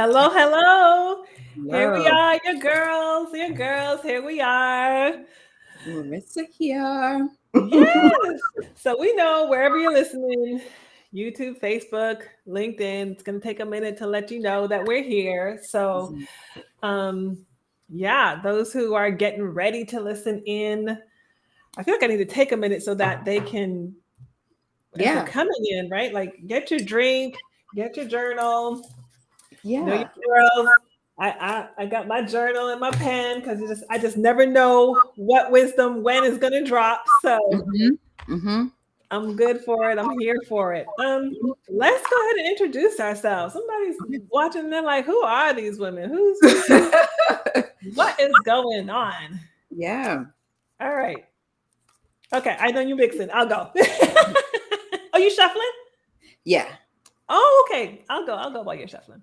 Hello, hello. Here we Hello, are, your girls, here we are. Marissa here. Yes. So we know wherever you're listening, YouTube, Facebook, LinkedIn, it's going to take a minute to let you know that we're here. So, um, yeah, those who are getting ready to listen in, I feel like I need to take a minute so that they can, as they're Yeah, coming in, right? Like get your drink, get your journal. Know your yeah. girls. I got my journal and my pen because I just never know what wisdom when is gonna drop. So Mm-hmm. Mm-hmm. I'm good for it. I'm here for it. Let's go ahead and introduce ourselves. Somebody's watching and they're like, who are these women? Who's what is going on? Yeah, All right. Okay, I know you mixing. I'll go. Are you shuffling? yeah. Oh, okay. I'll go while you're shuffling.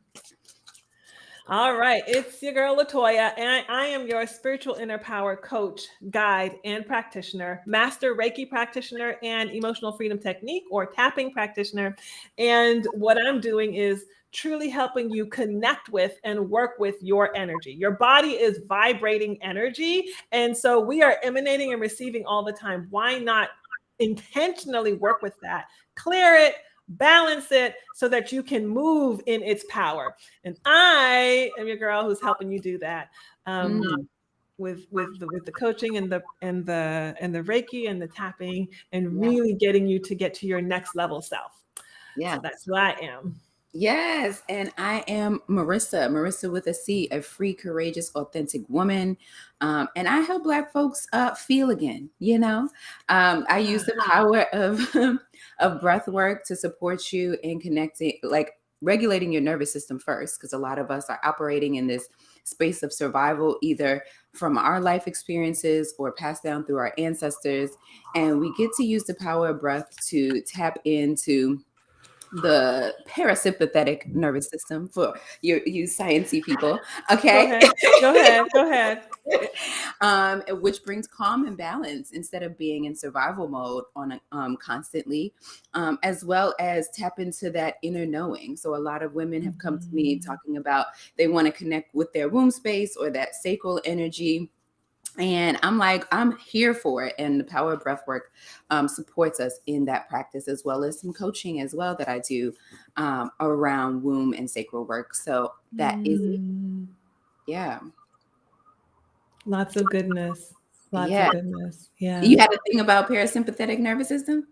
All right, it's your girl Latoya, and I am your spiritual inner power coach, guide, and practitioner, master Reiki practitioner, and emotional freedom technique or tapping practitioner. And what I'm doing is truly helping you connect with and work with your energy. Your body is vibrating energy, and so we are emanating and receiving all the time. Why not intentionally work with that? Clear it, balance it so that you can move in its power. And I am your girl who's helping you do that. Mm, With the coaching and the Reiki and the tapping and yeah. really getting you to get to your next level self. So Yeah. that's who I am. Yes, and I am Marissa with a C, a free, courageous, authentic woman. And I help Black folks feel again, I use the power of of breath work to support you in connecting, like regulating your nervous system first, because a lot of us are operating in this space of survival, either from our life experiences or passed down through our ancestors. And we get to use the power of breath to tap into the parasympathetic nervous system for you sciencey people, Go okay? ahead. Go ahead. Go ahead. Which brings calm and balance instead of being in survival mode on constantly, as well as tap into that inner knowing. So a lot of women have come to me Mhm. talking about they want to connect with their womb space or that sacral energy, and I'm like, I'm here for it. And the power of breath work supports us in that practice, as well as some coaching as well that I do around womb and sacral work. So that is it. Mm. Yeah. Lots of goodness. Lots of Yeah. goodness. Yeah. You had a thing about parasympathetic nervous system?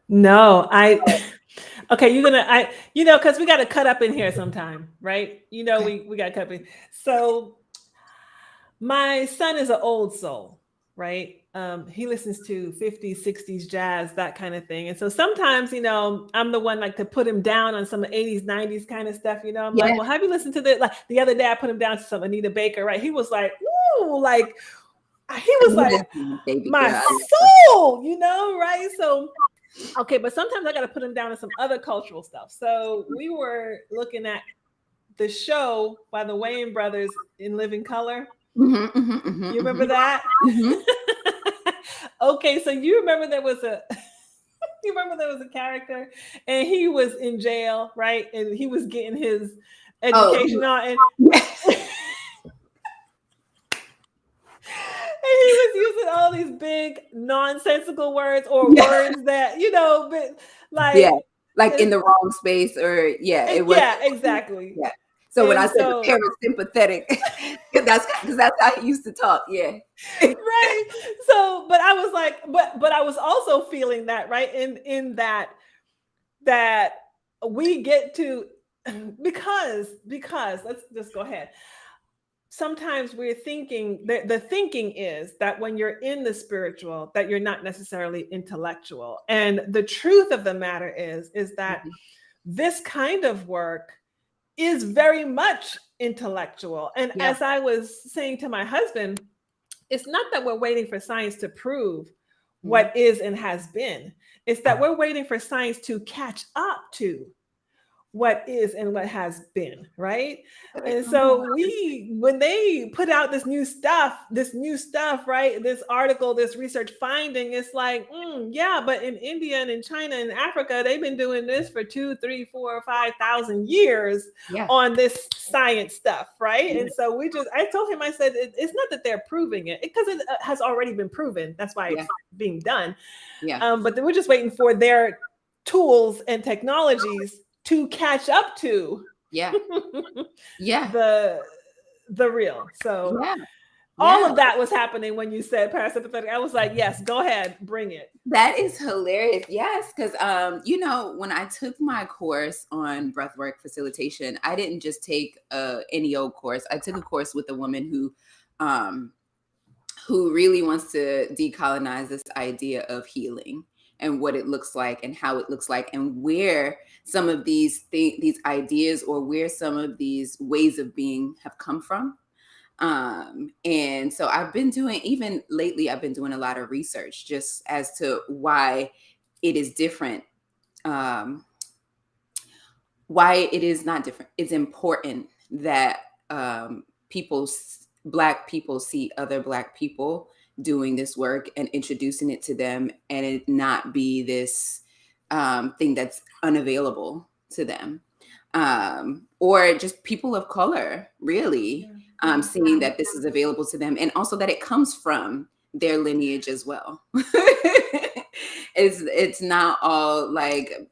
No, I okay, you're gonna because we gotta cut up in here sometime, right? Okay. We gotta cut up in. So my son is an old soul, right? He listens to 50s, 60s jazz, that kind of thing. And so sometimes, I'm the one like to put him down on some 80s, 90s kind of stuff. I'm like, Yeah. well, have you listened to the like the other day I put him down to some Anita Baker, right? He was like, ooh, like he was like Anita's my baby my girl. I love her. soul, right? So okay, but sometimes I gotta put him down to some other cultural stuff. So we were looking at the show by the Wayne brothers in Living Color. Mhm, mhm, mhm, You remember mhm, that? mhm. Okay, so you remember there was a you remember there was a character and he was in jail, right? And he was getting his Oh, education on and yes. he was using all these big nonsensical words or Yeah. words that, but Yeah. like Like in it's the wrong space, or yeah, it was. yeah, exactly. Yeah. So when I And said the so parasympathetic, that's because that's how he used to talk. Yeah. right. So, but I was like, but I was also feeling that, right? In that we get to because let's just go ahead. Sometimes we're thinking the thinking is that when you're in the spiritual that you're not necessarily intellectual. And the truth of the matter is that Mhm. this kind of work is very much intellectual. And Yeah. as I was saying to my husband, it's not that we're waiting for science to prove Yeah. what is and has been. It's that we're waiting for science to catch up to what is and what has been, right? Better And come on. so when they put out this new stuff, right? This article, this research finding, it's like, yeah, but in India and in China and Africa, they've been doing this for 2, 3, 4, 5,000 years Yeah. on this science stuff, right? Yeah. And so I told him, I said, it's not that they're proving it because it has already been proven. That's why Yeah. it's being done. Yeah. But then we're just waiting for their tools and technologies to catch up to Yeah. Yeah. the the real. So Yeah. all Yeah. of that was happening when you said parasympathetic. I was like, yes, go ahead, bring it. That is hilarious. Yes, because when I took my course on breathwork facilitation, I didn't just take any old course. I took a course with a woman um who really wants to decolonize this idea of healing and what it looks like and how it looks like and where some of these ideas or where some of these ways of being have come from. And so I've been doing, even lately, I've been doing a lot of research just as to why it is different. Um, why it is not different. It's important that Black people see other Black people doing this work and introducing it to them, and it not be this thing that's unavailable to them. Or just people of color, really, seeing that this is available to them, and also that it comes from their lineage as well. It's not all like,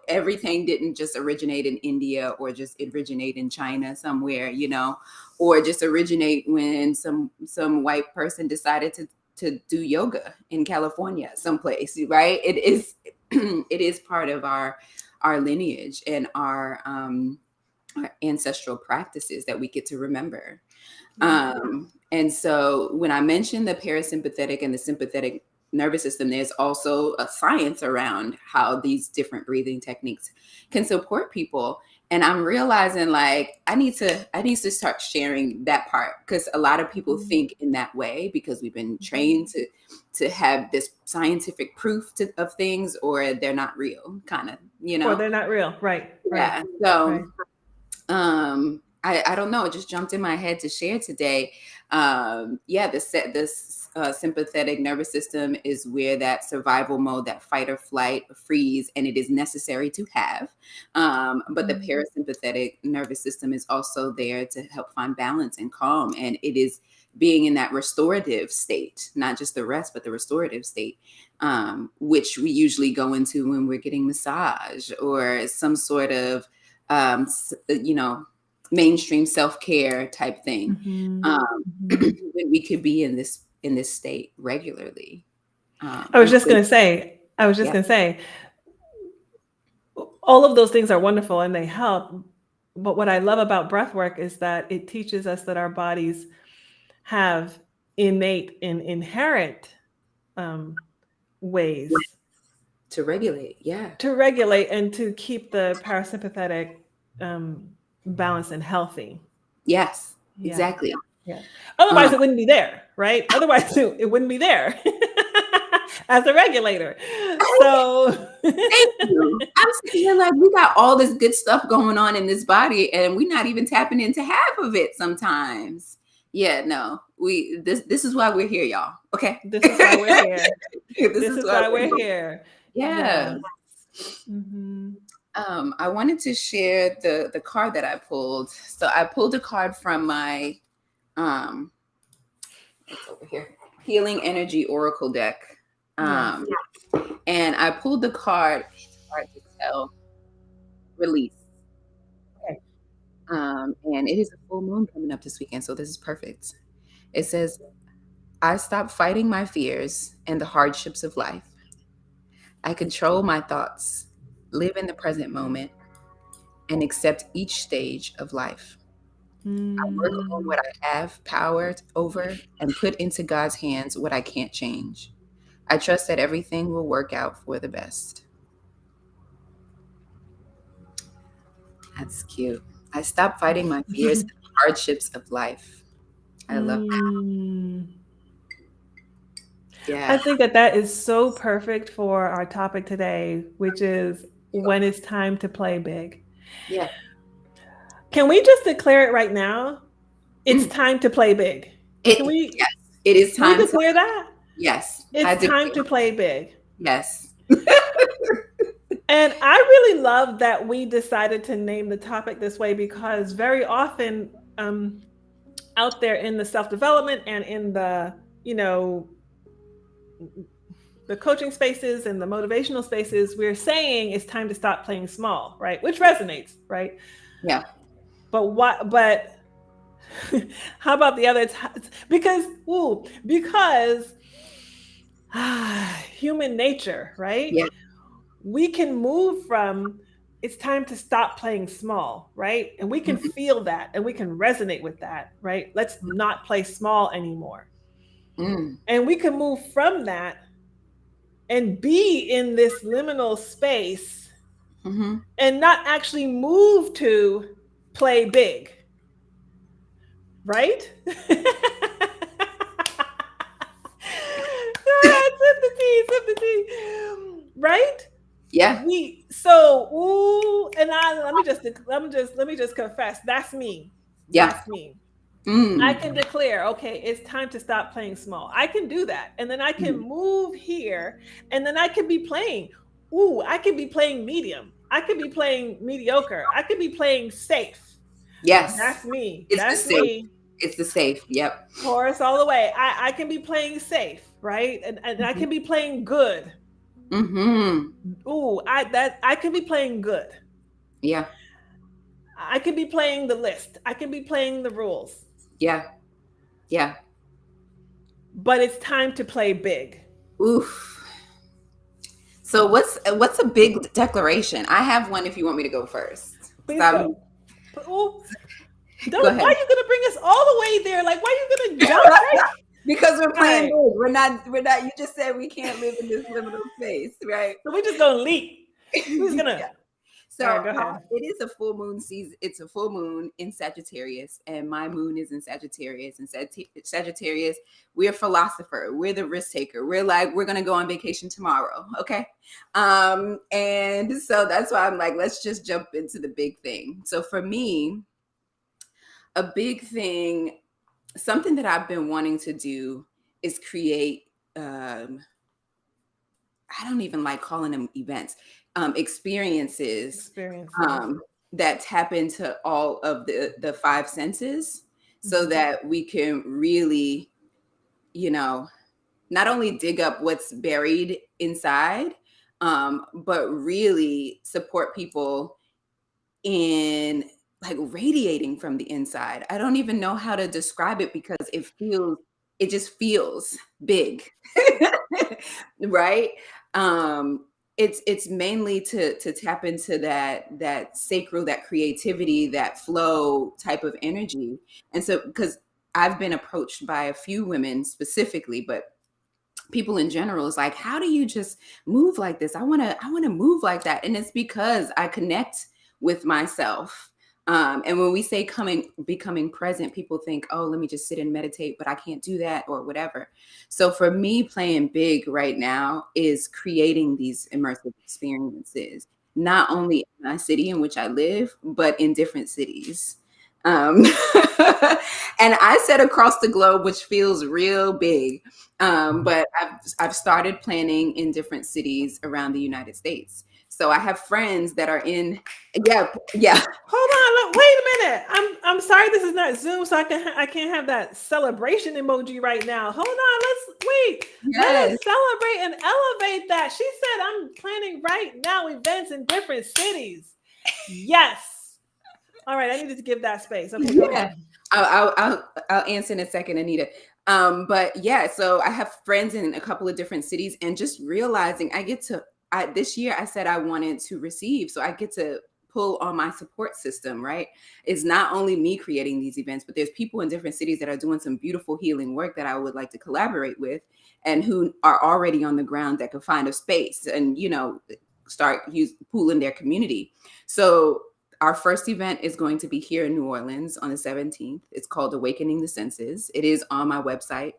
everything didn't just originate in India or just originate in China somewhere, or just originate when some white person decided to do yoga in California someplace, right? It is it is part of our lineage and our ancestral practices that we get to remember. And so when I mentioned the parasympathetic and the sympathetic nervous system, there's also a science around how these different breathing techniques can support people. And I'm realizing like I need to start sharing that part, because a lot of people think in that way because we've been trained to have this scientific proof of things, or they're not real, kind of, Or they're not real. Right. Yeah. Right. So Right. I don't know, it just jumped in my head to share today. This sympathetic nervous system is where that survival mode, that fight or flight, freeze, and it is necessary to have. But the parasympathetic nervous system is also there to help find balance and calm, and it is being in that restorative state, not just the rest, but the restorative state, which we usually go into when we're getting massage or some sort of mainstream self-care type thing. When we could be in this state regularly. I was just going to say, all of those things are wonderful and they help. But what I love about breath work is that it teaches us that our bodies have innate and inherent ways to regulate. To regulate and to keep the parasympathetic balanced and healthy. Yes, exactly. Yeah. Otherwise, it wouldn't be there, right? Otherwise, it wouldn't be there as a regulator. So, thank you. I'm sitting here like, we got all this good stuff going on in this body, and we're not even tapping into half of it sometimes. Yeah, no, this is why we're here, y'all. Okay, this is why we're here. this is why we're here. Yeah. I wanted to share the card that I pulled. So I pulled a card from my it's over here, Healing Energy Oracle deck. And I pulled the card. It's hard to tell. Release. Okay. And it is a full moon coming up this weekend, so this is perfect. It says, I stop fighting my fears and the hardships of life. I control my thoughts, live in the present moment, and accept each stage of life. I work on what I have power over and put into God's hands what I can't change. I trust that everything will work out for the best. That's cute. I stop fighting my fears and the hardships of life. I love that. Yeah. I think that is so perfect for our topic today, which is when it's time to play big. Yeah. Can we just declare it right now? It's Mm. time to play big. Can we Yes, it is can we time to. declare that? Yes, I It's do. time to play big. Yes. And I really love that we decided to name the topic this way because very often out there in the self-development and in the, you know, the coaching spaces and the motivational spaces, we're saying it's time to stop playing small, right? Which resonates, right? Yeah. But what? But how about the other? Because human nature, right? Yeah. We can move from it's time to stop playing small, right? And we can Mhm. feel that and we can resonate with that, right? Let's not play small anymore. Mm. And we can move from that and be in this liminal space Mm-hmm. and not actually move to play big, right? Sip the tea, sip the tea. Right? Yeah. We so ooh, and I let me just confess. That's me. Yeah. That's me. I Mm. can declare, okay, it's time to stop playing small. I can do that. And then I can Mm. move here and then I can be playing. Ooh, I could be playing medium. I could be playing mediocre. I could be playing safe. Yes. That's me. It's the That's safe. me. It's the safe. Yep. Taurus all the way. I can be playing safe, right? And I Mm-hmm. can be playing good. Mm-hmm. Ooh, I can be playing good. Yeah. I can be playing the list. I can be playing the rules. Yeah. Yeah. But it's time to play big. Oof. So what's a big declaration? I have one if you want me to go first. Please So go. Ooh, go don't. Why ahead. are you gonna bring us all the way there? Like, why are you gonna jump right? Because we're All playing right. big. We're not, you just said we can't live in this liminal space, right? So we're just gonna leap. We're just gonna. Yeah. All So right, go ahead. it is a full moon season. It's a full moon in Sagittarius, and my moon is in Sagittarius. And Sagittarius, we're a philosopher. We're the risk taker. We're like, we're gonna go on vacation tomorrow, okay? And so that's why I'm like, let's just jump into the big thing. So for me, a big thing, something that I've been wanting to do is create. I don't even like calling them events, experiences Experiences. that tap into all of the five senses, so Mhm. that we can really, you know, not only dig up what's buried inside, but really support people in like radiating from the inside. I don't even know how to describe it because it just feels big. Right? It's mainly to tap into that sacral, that creativity, that flow type of energy. And so because I've been approached by a few women specifically, but people in general is like, how do you just move like this? I want to move like that. And it's because I connect with myself. And when we say becoming present, people think, oh, let me just sit and meditate, but I can't do that or whatever. So for me, playing big right now is creating these immersive experiences, not only in my city in which I live, but in different cities. Um, and I said across the globe, which feels real big. But I've started planning in different cities around the United States. So I have friends that are in, yeah, yeah, Hold on, look, wait a minute. I'm sorry this is not Zoom, so I can't have that celebration emoji right now. Hold on, let's wait. Let us yes, celebrate and elevate that. She said I'm planning right now events in different cities. Yes. All right, I needed to give that space. Okay, go yeah. ahead. I'll answer in a second, Anita. But yeah, so I have friends in a couple of different cities, and just realizing this year I said I wanted to receive, so I get to pull on my support system, right? It's not only me creating these events, but there's people in different cities that are doing some beautiful healing work that I would like to collaborate with, and who are already on the ground that could find a space and, start pooling their community. So our first event is going to be here in New Orleans on the 17th. It's called Awakening the Senses. It is on my website.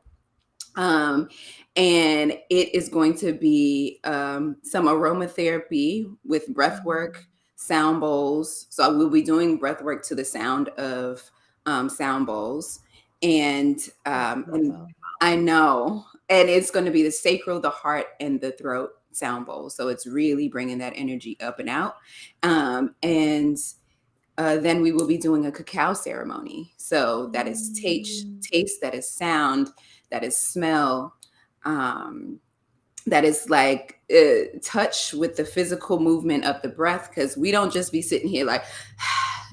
Um, and it is going to be some aromatherapy with breath work, sound bowls. So I will be doing breath work to the sound of sound bowls. And Beautiful. I know, and it's going to be the sacral, the heart, and the throat sound bowl. So it's really bringing that energy up and out. And then we will be doing a cacao ceremony. So that is taste, that is sound, that is smell, that is like touch with the physical movement of the breath. Because we don't just be sitting here like,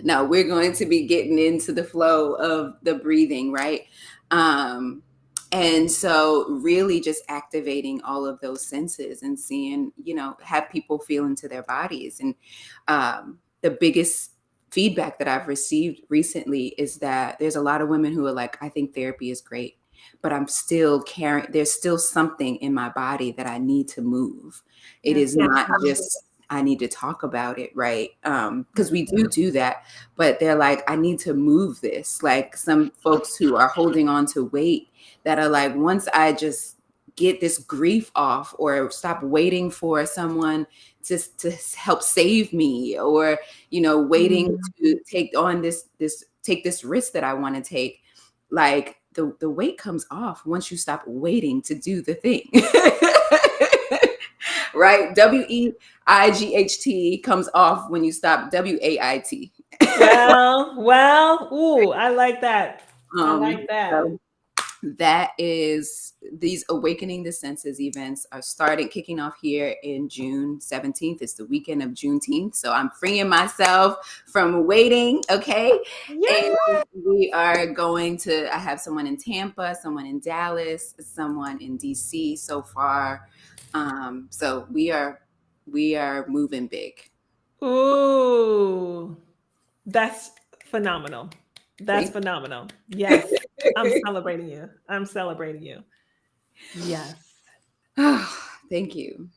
no, we're going to be getting into the flow of the breathing, right? And so really just activating all of those senses and seeing, have people feel into their bodies. And the biggest feedback that I've received recently is that there's a lot of women who are like, I think therapy is great, but I'm still carrying, there's still something in my body that I need to move. It is not just, I need to talk about it, right? Because we do that, but they're like, I need to move this. Like some folks who are holding on to weight that are like, once I just get this grief off or stop waiting for someone to help save me, or, waiting to take on take this risk that I want to take, like the weight comes off once you stop waiting to do the thing. Right? WEIGHT comes off when you stop WAIT. Well, ooh, I like that. I like that. So that is, these Awakening the Senses events are kicking off here in June 17th. It's the weekend of Juneteenth. So I'm freeing myself from waiting. Okay. Yeah. And we are I have someone in Tampa, someone in Dallas, someone in DC so far. So we are moving big. Ooh, that's phenomenal. That's phenomenal. Yes. I'm celebrating you. I'm celebrating you. Yes. Thank you.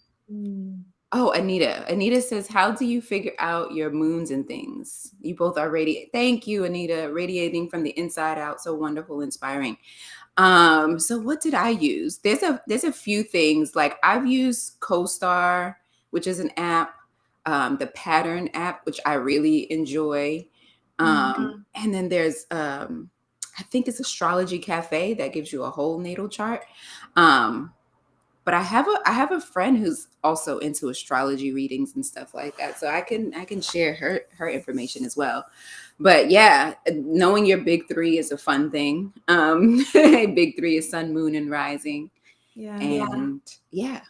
Oh, Anita. Anita says, how do you figure out your moons and things? You both are Thank you, Anita. Radiating from the inside out. So wonderful, inspiring. So what did I use? There's a few things. Like I've used CoStar, which is an app, the Pattern app, which I really enjoy. And then there's I think it's Astrology Cafe that gives you a whole natal chart. But I have a friend who's also into astrology readings and stuff like that, so I can share her information as well. But yeah, knowing your big three is a fun thing. Big three is sun, moon, and rising. Yeah. And yeah,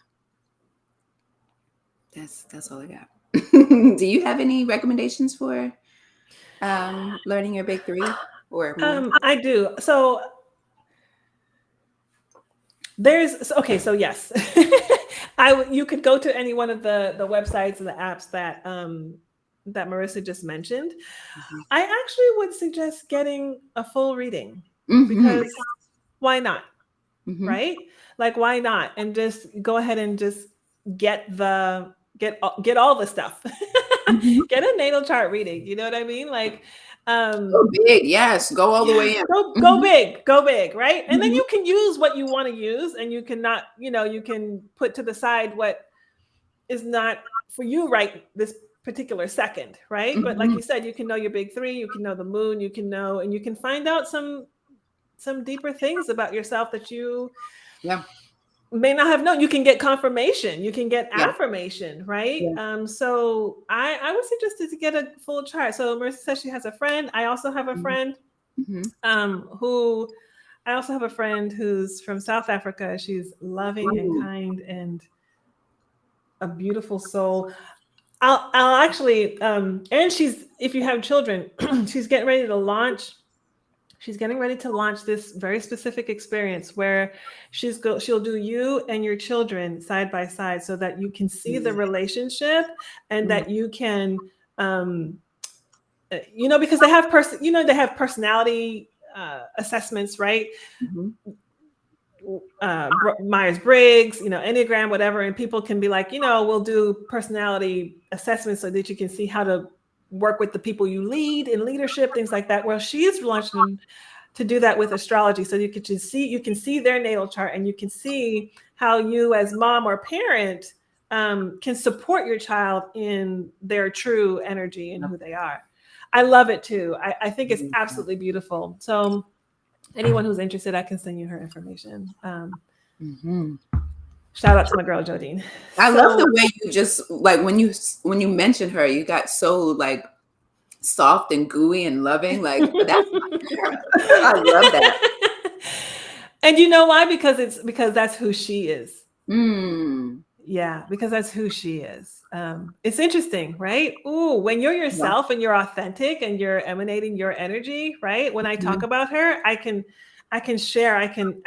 that's all I got. Do you have any recommendations for learning your big three or more? I do. So so yes. You could go to any one of the websites and the apps that that Marissa just mentioned. I actually would suggest getting a full reading because why not? Right? Like why not? And just go ahead and just get all the stuff. Get a natal chart reading. You know what I mean? Like Go big, yes. Go all the way in. Go big, right? And then you can use what you want to use, and you cannot, you can put to the side what is not for you right this particular second, right? But like you said, you can know your big three, you can know the moon, you can know, and you can find out some deeper things about yourself that you may not have known. You can get confirmation, you can get affirmation, right? So I would suggest to get a full chart. So Marissa says she has a friend. I also have a friend who's from South Africa. She's loving and kind and a beautiful soul. I'll actually and she's, if you have children, she's getting ready to launch this very specific experience where she'll do you and your children side by side so that you can see the relationship and that you can because they have personality assessments, right? Myers-Briggs, Enneagram, whatever, and people can be like, we'll do personality assessments so that you can see how to work with the people you lead in leadership, things like that. Well, she's launching to do that with astrology, so you can see their natal chart, and you can see how you as mom or parent can support your child in their true energy and who they are. I love it too. I think it's absolutely beautiful. So anyone who's interested, I can send you her information. Mm-hmm. Shout out to my girl Jodine. I love So, the way you just like when you mentioned her, you got so like soft and gooey and loving. Like that's I love that. and you know why? Because that's who she is. Mm. Yeah, because that's who she is. It's interesting, right? Ooh, when you're Yeah. yourself and you're authentic and you're emanating your energy, right? When I talk about her, I can share, I can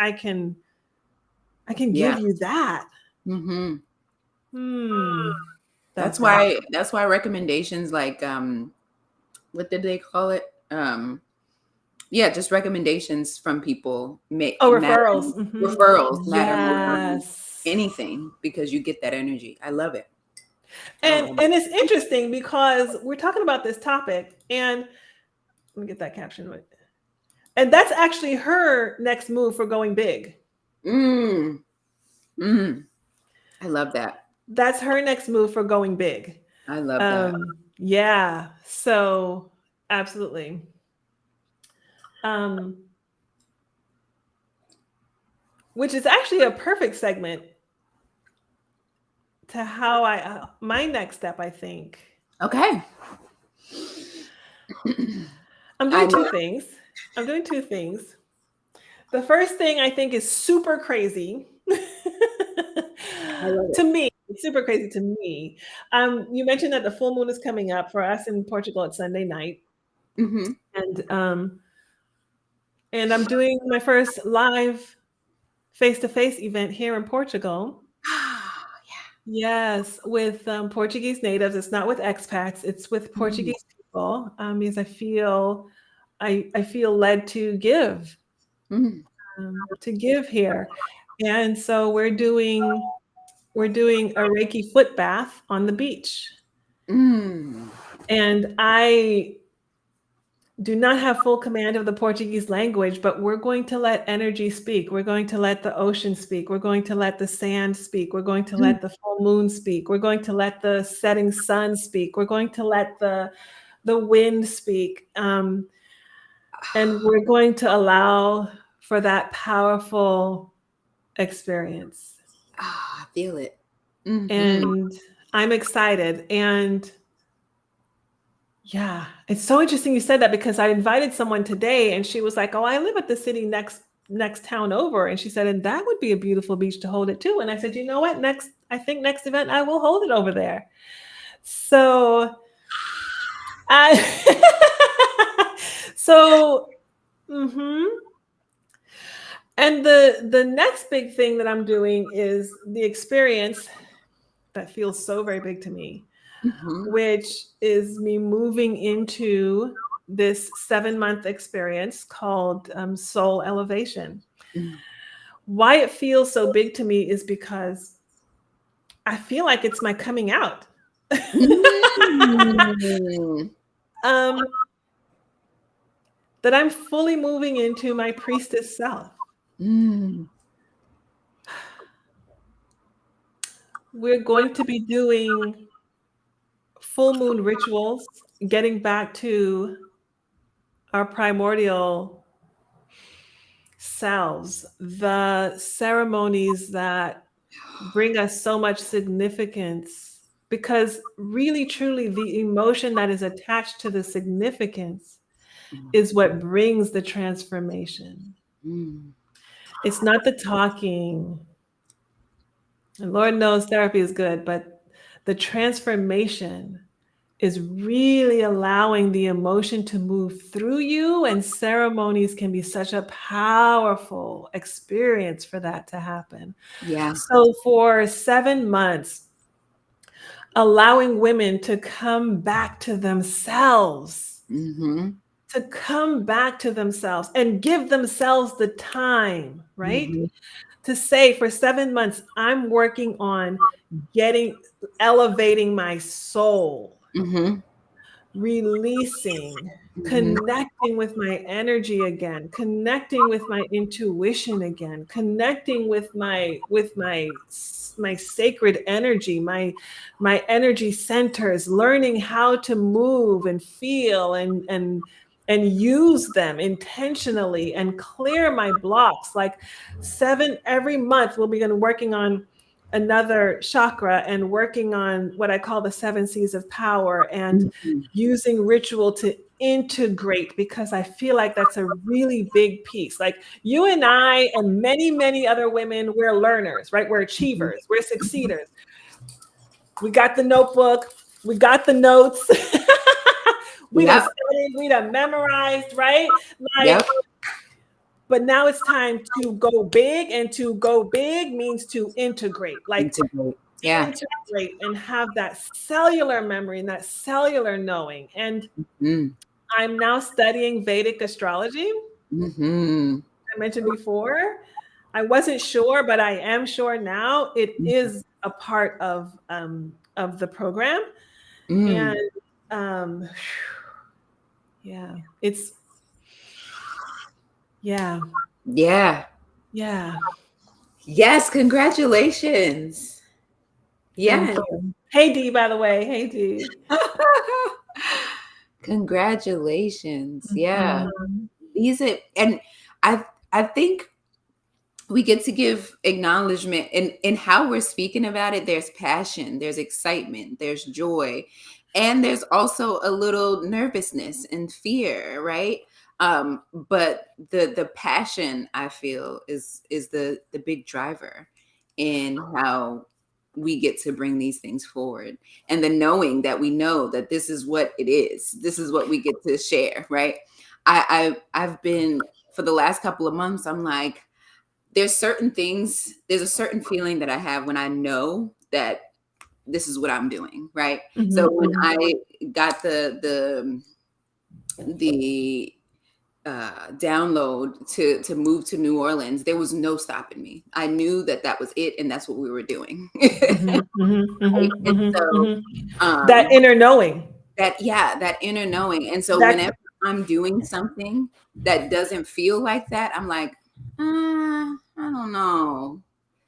Yeah. give you that. Mm-hmm. That's very cool. That's why recommendations like what did they call it? Yeah, just recommendations from people Oh, matter. referrals. Mhm. Referrals matter more than Yes. anything because you get that energy. I love it. I And love it. and it's interesting because we're talking about this topic, and let me get that caption right. And that's actually her next move for going big. Mm. Mm. I love that. That's her next move for going big. I love that. Yeah. So absolutely. Um, which is actually a perfect segment to how my next step, I think. Okay. I'm I doing two things. I'm doing two things. The first thing I think is super crazy love to it. me. It's super crazy to me. You mentioned that the full moon is coming up for us in Portugal. It's Sunday night, Mm-hmm. and I'm doing my first live face-to-face event here in Portugal. Yes, with Portuguese natives. It's not with expats. It's with Mm. Portuguese people. Because I feel led Mm. to give here, and so we're doing a Reiki foot bath on the beach, Mm. and I do not have full command of the Portuguese language, but we're going to let energy speak. We're going to let the ocean speak. We're going to let the sand speak. We're going to Mm. let the full moon speak. We're going to let the setting sun speak. We're going to let the wind speak. And we're going to allow for that powerful experience. I feel it. Mm-hmm. And I'm excited. And yeah, it's so interesting you said that because I invited someone today and she was like, "Oh, I live at the city next town over." And she said, "And that would be a beautiful beach to hold it too." And I said, "You know what? I think next event I will hold it over there." So I so mhm. And the next big thing that I'm doing is the experience that feels so very big to me, Mm-hmm. which is me moving into this 7-month experience called Soul Elevation. Mm. Why it feels so big to me is because I feel like it's my coming out. Mm. um, that I'm fully moving into my priestess self. Mm. We're going to be doing full moon rituals, getting back to our primordial selves, the ceremonies that bring us so much significance, because really, truly, the emotion that is attached to the significance is what brings the transformation. Mm. It's not the talking. And Lord knows therapy is good, but the transformation is really allowing the emotion to move through you, and ceremonies can be such a powerful experience for that to happen. Yeah. So for 7 months, allowing women to come back to themselves, Mm-hmm. to come back to themselves and give themselves the time, right? Mm-hmm. To say for 7 months, I'm working on elevating my soul, Mm-hmm. releasing. connecting with my energy again, connecting with my intuition again, connecting with my sacred energy, my energy centers, learning how to move and feel and use them intentionally and clear my blocks. Like every month we'll begin working on another chakra and working on what I call the 7 C's of power, and using ritual to integrate, because I feel like that's a really big piece. Like you and I and many, many other women, we're learners, right? We're achievers, we're succeeders. We got the notebook, we got the notes. We done Yep. studied, we done memorized, right? Like, Yep. but now it's time to go big, and to go big means to integrate, like Integrate. to Yeah. integrate and have that cellular memory and that cellular knowing. And Mm. I'm now studying Vedic astrology. Mm-hmm. I mentioned before. I wasn't sure, but I am sure now. It is a part of the program, and Mm. um, yeah, it's yeah, Yeah. yeah. Yes. Congratulations. Thank Yeah. you. Hey D, by the way. Hey D. Congratulations. Yeah. Mhm. These are, and I think we get to give acknowledgement in how we're speaking about it. There's passion, there's excitement, there's joy, and there's also a little nervousness and fear, right? But the passion, I feel, is the big driver in how we get to bring these things forward, and the knowing that we know that this is what it is, this is what we get to share, right? I've been, for the last couple of months, I'm like, there's certain things, there's a certain feeling that I have when I know that this is what I'm doing, right? So Mhm, when mhm. I got the download to move to New Orleans, there was no stopping me. I knew that that was it, and that's what we were doing. Mhm, mhm, Right? mhm, And mhm, so mhm. That um, inner knowing. that inner knowing. And so That whenever I'm doing something that doesn't feel like that, I'm like, I don't know.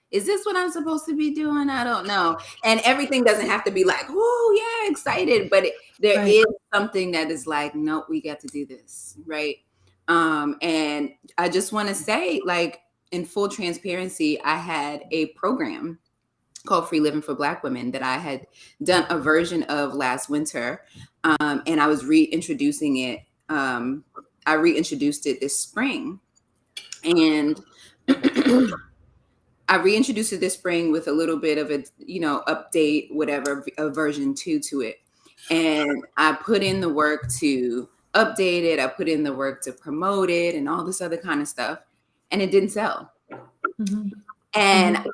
Is this what I'm supposed to be doing? I don't know. And everything doesn't have to be like, oh yeah, excited, but there right. is something that is like, no, we got to do this, right? And I just want to say, like, in full transparency, I had a program called Free Living for Black Women that I had done a version of last winter, and I was reintroducing it. I reintroduced it this spring, and I reintroduced it this spring with a little bit of a, update, whatever, a version 2 to it. And I put in the work to update it. I put in the work to promote it and all this other kind of stuff. And it didn't sell. Mhm, And mhm.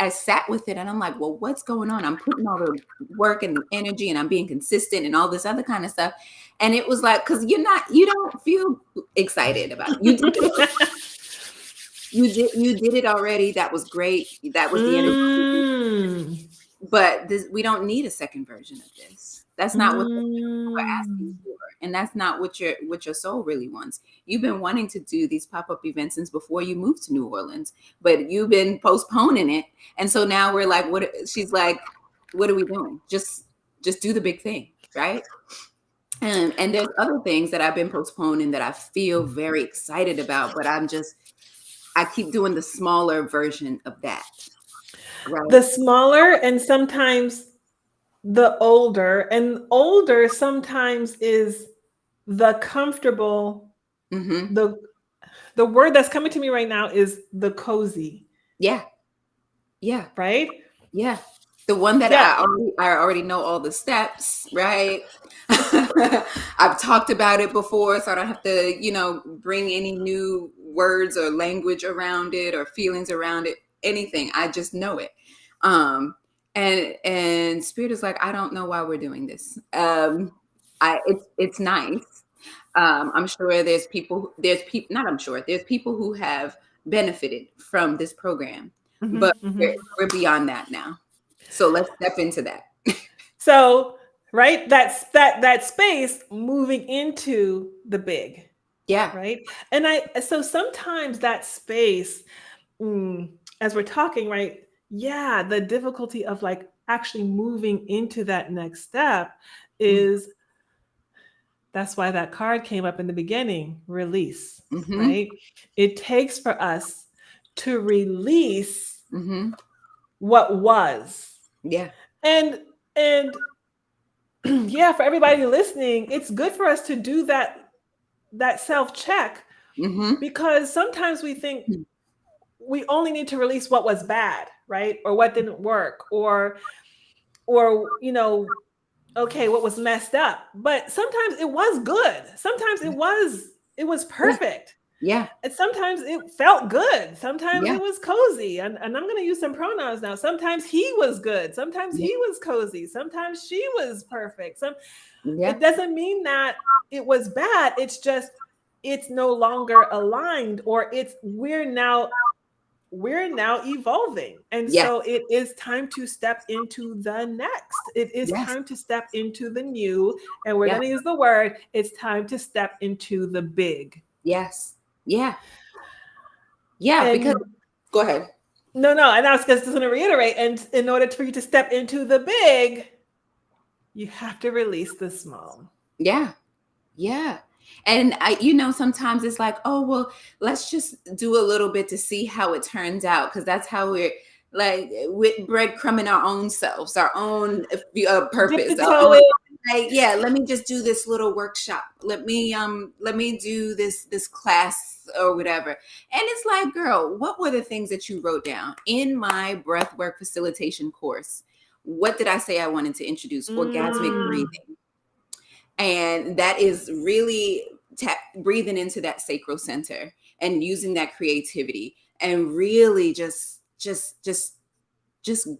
I sat with it and I'm like, well, what's going on? I'm putting all the work and the energy and I'm being consistent and all this other kind of stuff. And it was like, because you don't feel excited about it. You did it already. That was great. That was the energy. Mm, But we don't need a second version of this. That's not what we're asking mm. for, and that's not what your soul really wants. You've been wanting to do these pop-up events since before you moved to New Orleans, but you've been postponing it, and so now we're like, what? She's like, what are we doing? Just do the big thing, right? And there's other things that I've been postponing that I feel very excited about, but I keep doing the smaller version of that, right? The smaller, and sometimes the older, and older sometimes is the comfortable. Mm-hmm. The word that's coming to me right now is the cozy, Yeah, yeah. right? Yeah. The one that Yeah. I already know all the steps, right? I've talked about it before, so I don't have to, bring any new words or language around it or feelings around it, anything. I just know it. And Spirit is like, I don't know why we're doing this. It's nice. I'm sure not I'm sure, there's people who have benefited from this program, Mhm, but mhm. we're beyond that now. So let's step into that. So right? That space moving into the big, Yeah. right? And so sometimes that space, mm, as we're talking, right? Yeah, the difficulty of like actually moving into that next step is, that's why that card came up in the beginning, release, Mm-hmm. right? It takes for us to release Mm-hmm. what was. Yeah. And yeah, for everybody listening, it's good for us to do that self check, Mm-hmm. because sometimes we think we only need to release what was bad, right? Or what didn't work, or okay, what was messed up. But sometimes it was good. Sometimes it was Yeah. perfect. Yeah. And sometimes it felt good. Sometimes Yeah. it was cozy. And I'm going to use some pronouns now. Sometimes he was good. Sometimes Yeah. he was cozy. Sometimes she was perfect. Yeah. It doesn't mean that it was bad. It's just it's no longer aligned, or it's we're now evolving. And Yeah. so it is time to step into the next. It is Yes. time to step into the new. And we're Yeah. going to use the word, it's time to step into the big. Yes. Yeah. Yeah. Because And go ahead. no, and I was just going to reiterate. And in order for you to step into the big, you have to release the small. Yeah. Yeah. And sometimes it's like, oh, well, let's just do a little bit to see how it turns out. Cause that's how we're like with breadcrumbing our own selves, our own Dip purpose, the our toe own, in. like, yeah, let me just do this little workshop. Let me do this class or whatever. And it's like, girl, what were the things that you wrote down in my breathwork facilitation course? What did I say I wanted to introduce? Orgasmic Mm, breathing. And that is really breathing into that sacral center and using that creativity and really just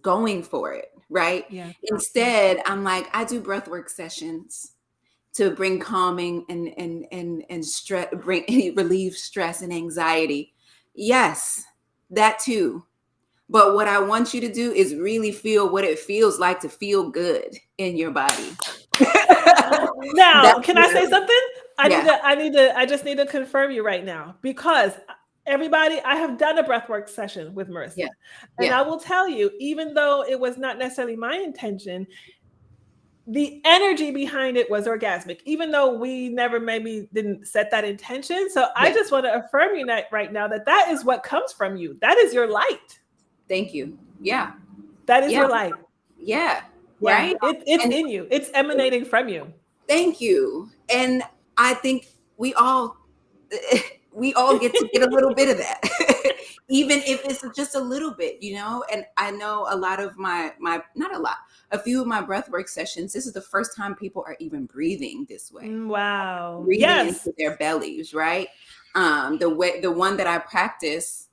going for it, right? yeah. Instead, I'm like, I do breathwork sessions to bring calming and stress, bring relieve stress and anxiety. Yes, that too. But what I want you to do is really feel what it feels like to feel good in your body. Now, That's can I what say something? yeah. I just need to confirm you right now, because everybody, I have done a breathwork session with Yeah. Marissa. And Yeah. I will tell you, even though it was not necessarily my intention, the energy behind it was orgasmic, even though we never maybe didn't set that intention. So I Yeah. just want to affirm you right now that is what comes from you. That is your light. Thank you. Yeah. That is Yeah. your light. Yeah. Yeah, Right. it's And in you. It's emanating from you. thank you. And I think we all we all get to get a little bit of that. Even if it's just a little bit. And I know a lot of my not a lot, a few of my breathwork sessions, this is the first time people are even breathing this way, Wow. breathing Yes. into their bellies, right? The one that I practice,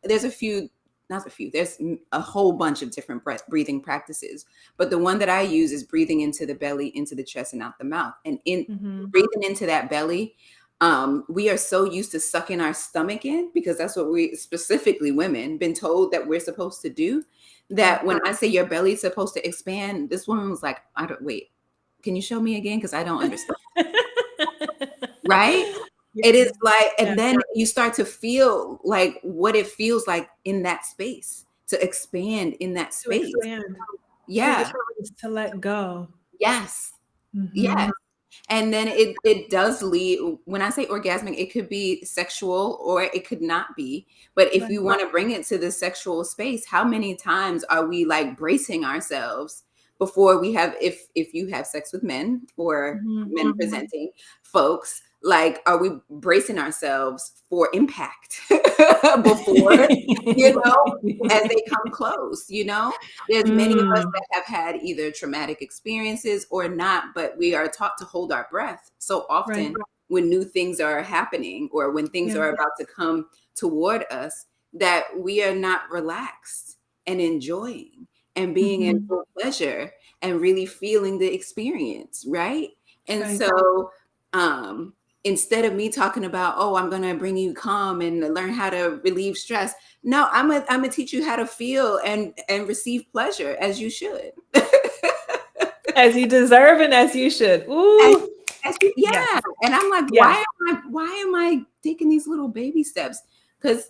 there's a few, not a few, there's a whole bunch of different breathing practices, but the one that I use is breathing into the belly, into the chest, and out the mouth. And in Mhm. breathing into that belly, we are so used to sucking our stomach in, because that's what we, specifically women, been told that we're supposed to do. That when I say your belly's supposed to expand, this woman was like, I don't, wait, can you show me again? Because I don't understand. Right? It is Yeah. like, and Yeah. then you start to feel like what it feels like in that space, to expand in that To space. expand, to Yeah. release, to let go. Yes. Mhm. Yes. And then it does lead, when I say orgasmic, it could be sexual or it could not be. But if Right. you want to bring it to the sexual space, how many times are we like bracing ourselves before we have, if you have sex with men or Mhm. men presenting folks, like, are we bracing ourselves for impact before, as they come close? There's many of us Mm, that have had either traumatic experiences or not, but we are taught to hold our breath so right. often when new things are happening or when things Yeah. are about to come toward us, that we are not relaxed and enjoying and being in Mhm. full pleasure and really feeling the experience, right? And Right. so um instead of me talking about, oh, I'm going to bring you calm and learn how to relieve stress, no, I'm gonna teach you how to feel and receive pleasure as you should. As you deserve and as you should. And, Ooh. yeah. Yes. And I'm like, Yes. why am I taking these little baby steps? Because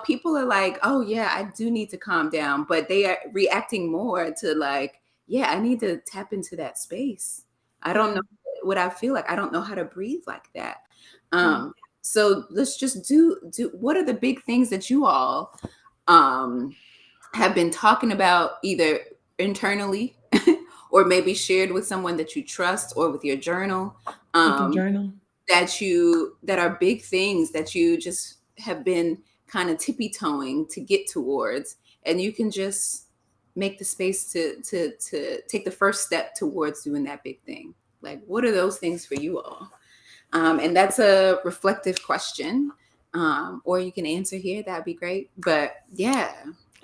people are like, oh yeah, I do need to calm down, but they are reacting more to like, yeah, I need to tap into that space. I don't know what I feel like. I don't know how to breathe like that. So let's just do what are the big things that you all have been talking about either internally or maybe shared with someone that you trust or with your journal, With your journal. that are big things that you just have been kind of tippy toeing to get towards, and you can just make the space to take the first step towards doing that big thing. Like, what are those things for you all? And that's a reflective question, or you can answer here. That'd be great. But yeah.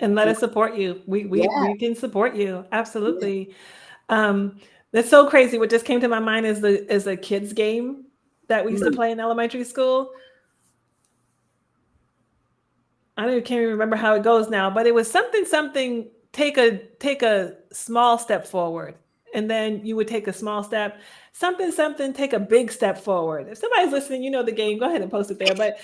And let us support you. We can support you. Yeah. Absolutely. That's so crazy. What just came to my mind is a kids game that we used to play in elementary school. I can't even remember how it goes now, but it was something. Take a small step forward, and then you would take a small step. Something. Take a big step forward. If somebody's listening, you know the game. Go ahead and post it there.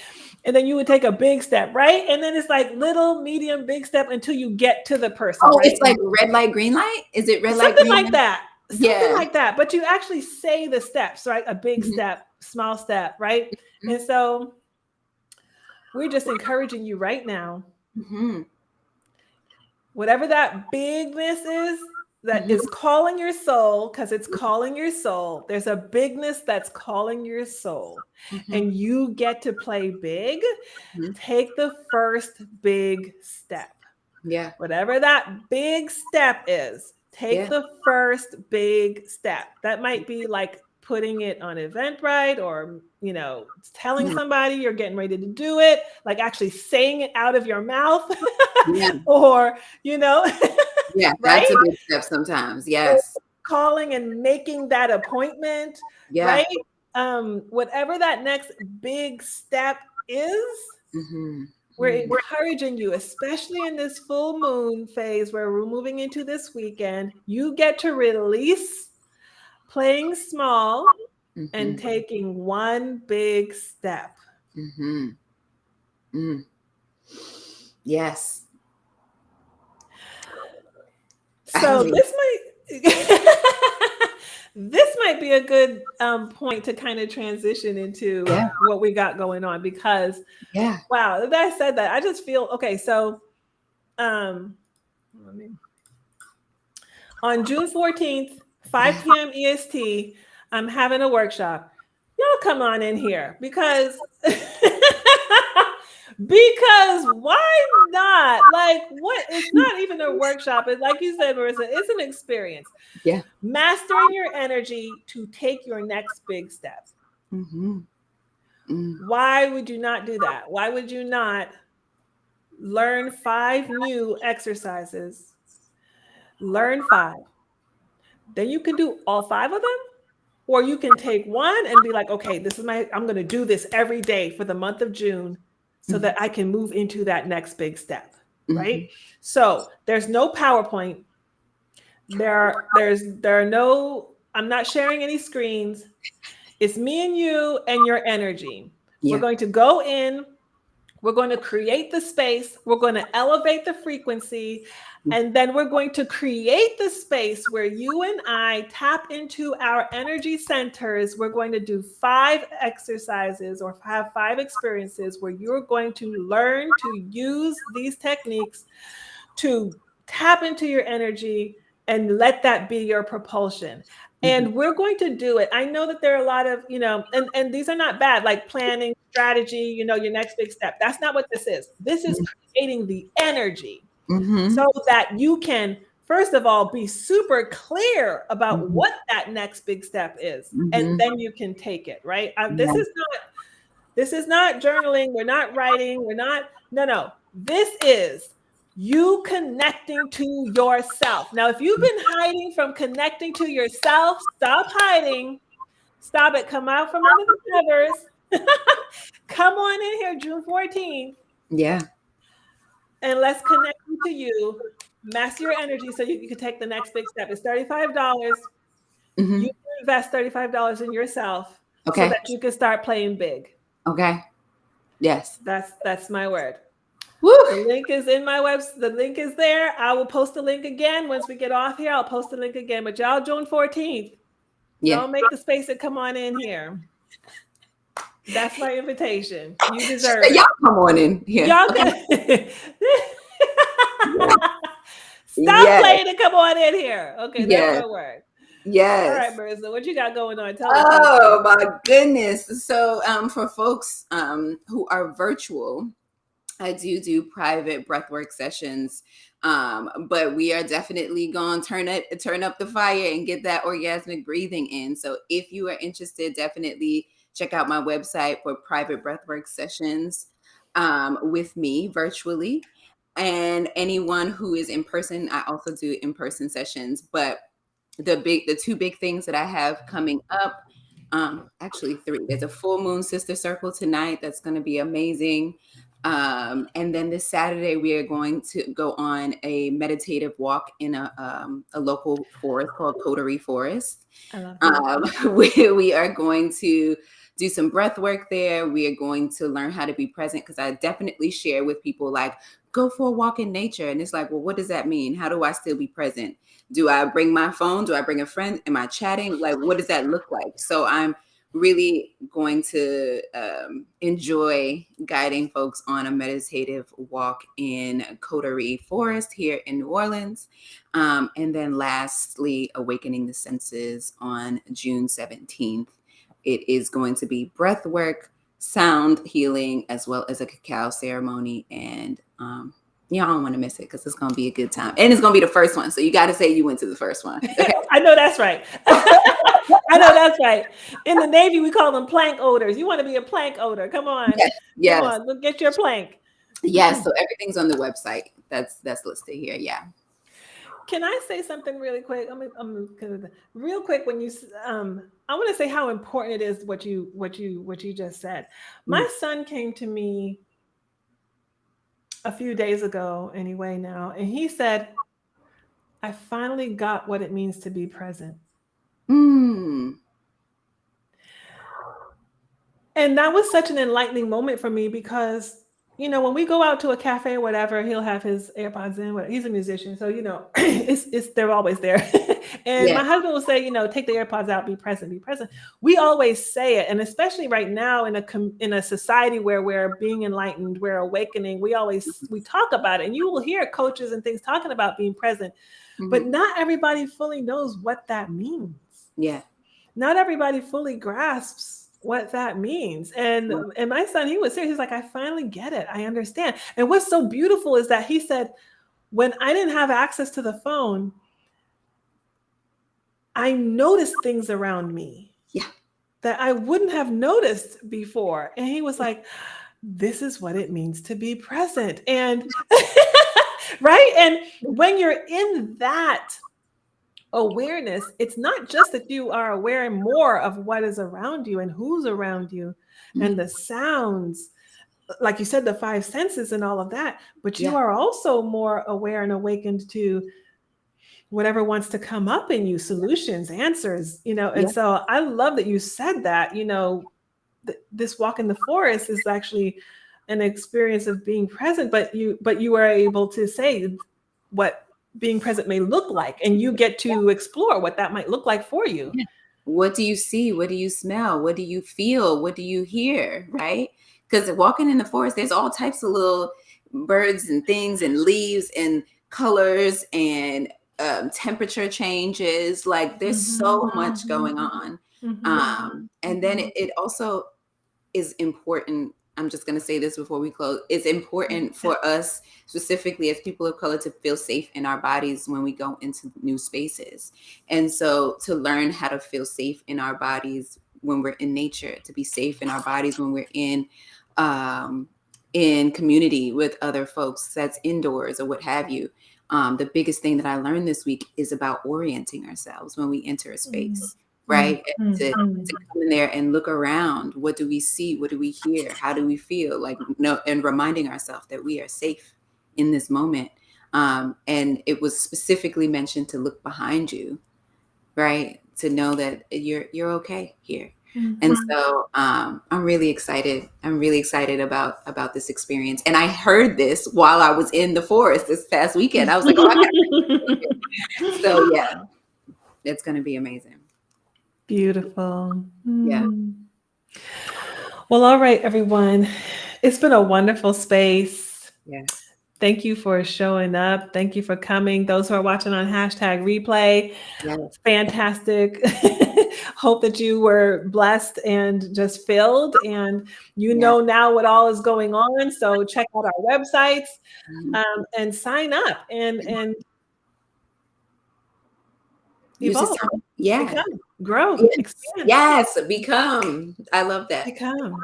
And then you would take a big step, right? And then it's like little, medium, big step until you get to the person, Oh, right? it's like red light, green light. Is it red light, Something green like light? that. Something Yeah. like that. But you actually say the steps, right? A big step, small step, right? And so we're just encouraging you right now. Whatever that bigness is that is calling your soul, because it's calling your soul. There's a bigness that's calling your soul. And you get to play big. Take the first big step. Yeah. Whatever that big step is, take the first big step. That might be like putting it on Eventbrite, or telling somebody you're getting ready to do it, like actually saying it out of your mouth. Or yeah, right? that's a big step sometimes. Yes. Or calling and making that appointment. Yeah. Right. Whatever that next big step is, we're encouraging you, especially in this full moon phase where we're moving into this weekend. You get to release playing small and taking one big step. Yes. So this might be a good point to kind of transition into what we got going on, because wow, that I said that, I just feel okay. So on June 14th, 5 p.m. EST, I'm having a workshop. Y'all come on in here, because why not? Like, what? It's not even a workshop. It's like you said, Marissa, it's an experience. Yeah. Mastering your energy to take your next big step. Why would you not do that? Why would you not learn 5 new exercises? Learn 5. Then you can do all 5 of them. Or you can take one and be like, okay, I'm going to do this every day for the month of June so that I can move into that next big step, right? So there's no PowerPoint. I'm not sharing any screens. It's me and you and your energy. Yeah. We're going to go in. We're going to create the space. We're going to elevate the frequency. And then we're going to create the space where you and I tap into our energy centers. We're going to do 5 exercises or have 5 experiences where you're going to learn to use these techniques to tap into your energy and let that be your propulsion. And we're going to do it. I know that there are a lot of, and these are not bad, like planning, strategy, your next big step. That's not what this is. This is creating the energy so that you can, first of all, be super clear about what that next big step is. And then you can take it, right? This is not journaling. We're not writing. No. This is you connecting to yourself. Now, if you've been hiding from connecting to yourself, stop hiding. Stop it. Come out from under the covers. Come on in here, June 14th. Yeah. And let's connect to you. Master your energy so you can take the next big step. It's $35. You invest $35 in yourself so Okay. that you can start playing big. Okay. Yes. That's my word. Woo. The link is in my website. The link is there. I will post the link again once we get off here. I'll post the link again. But y'all, June 14th, Yeah. y'all make the space and come on in here. That's my invitation. You She deserve said, y'all it. come on in here. Y'all Okay. can stop Yes. playing and come on in here. Okay, that's Yes. my word. All right, Yes. Marissa, what you got going on? Tell the Oh people. my goodness. So for folks who are virtual, I do private breathwork sessions. But we are definitely going to turn up the fire and get that orgasmic breathing in. So if you are interested, definitely check out my website for private breathwork sessions with me virtually. And anyone who is in person, I also do in-person sessions. But the two big things that I have coming up, actually three. There's a full moon sister circle tonight that's going to be amazing. And then this Saturday, we are going to go on a meditative walk in a local forest called Coterie Forest. I love that. We are going to do some breath work there. We are going to learn how to be present, because I definitely share with people, like, go for a walk in nature. And it's like, well, what does that mean? How do I still be present? Do I bring my phone? Do I bring a friend? Am I chatting? Like, what does that look like? So I'm really going to enjoy guiding folks on a meditative walk in Coterie Forest here in New Orleans. And then lastly, Awakening the Senses on June 17th. It is going to be breath work, sound healing, as well as a cacao ceremony. And y'all don't want to miss it, because it's going to be a good time. And it's going to be the first one. So you got to say you went to the first one. Okay? I know that's right. I know that's right. In the Navy, we call them plank odors. You want to be a plank odor. Come on. Yes. Yes. Come on. Look, get your plank. Yes. So everything's on the website. That's listed here. Yeah. Can I say something really quick? I'm real quick. When you, I want to say how important it is what you just said. My son came to me a few days ago, anyway, now, and he said, "I finally got what it means to be present." And that was such an enlightening moment for me, because, when we go out to a cafe or whatever, he'll have his AirPods in. He's a musician, so it's they're always there. And my husband will say, take the AirPods out, be present, be present. We always say it, and especially right now in a society where we're being enlightened, we're awakening. We talk about it, and you will hear coaches and things talking about being present, but not everybody fully knows what that means. Yeah. Not everybody fully grasps what that means. And my son, he was serious. He's like, I finally get it. I understand. And what's so beautiful is that he said, when I didn't have access to the phone, I noticed things around me that I wouldn't have noticed before. And he was like, this is what it means to be present. And right. And when you're in that awareness, it's not just that you are aware more of what is around you and who's around you and the sounds, like you said, the five senses and all of that, but you are also more aware and awakened to whatever wants to come up in you, solutions, answers, and so I love that you said that. This walk in the forest is actually an experience of being present, but you are able to say what being present may look like, and you get to explore what that might look like for you. What do you see? What do you smell? What do you feel? What do you hear? Right? Because walking in the forest, there's all types of little birds and things and leaves and colors and temperature changes. Like, there's so much going on. And then it also is important. I'm just going to say this before we close. It's important for us, specifically as people of color, to feel safe in our bodies when we go into new spaces. And so to learn how to feel safe in our bodies when we're in nature, to be safe in our bodies when we're in community with other folks that's indoors or what have you. The biggest thing that I learned this week is about orienting ourselves when we enter a space. Right? To come in there and look around. What do we see? What do we hear? How do we feel? Like, and reminding ourselves that we are safe in this moment. And it was specifically mentioned to look behind you, right? to know that you're okay here. Mhm. And so I'm really excited. I'm really excited about this experience. And I heard this while I was in the forest this past weekend. I was like, oh, I got so yeah, it's going to be amazing. Beautiful. Yeah. Well, all right, everyone. It's been a wonderful space. Yes. Thank you for showing up. Thank you for coming. Those who are watching on #replay, Yes. fantastic. Hope that you were blessed and just filled, and you know now what all is going on. So check out our websites and sign up and Use this evolve, time. Yeah. become, grow, Yes. expand. Yes. Become. I love that. Become.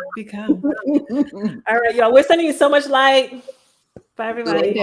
All right, y'all. We're sending you so much light. Bye, everybody. Later.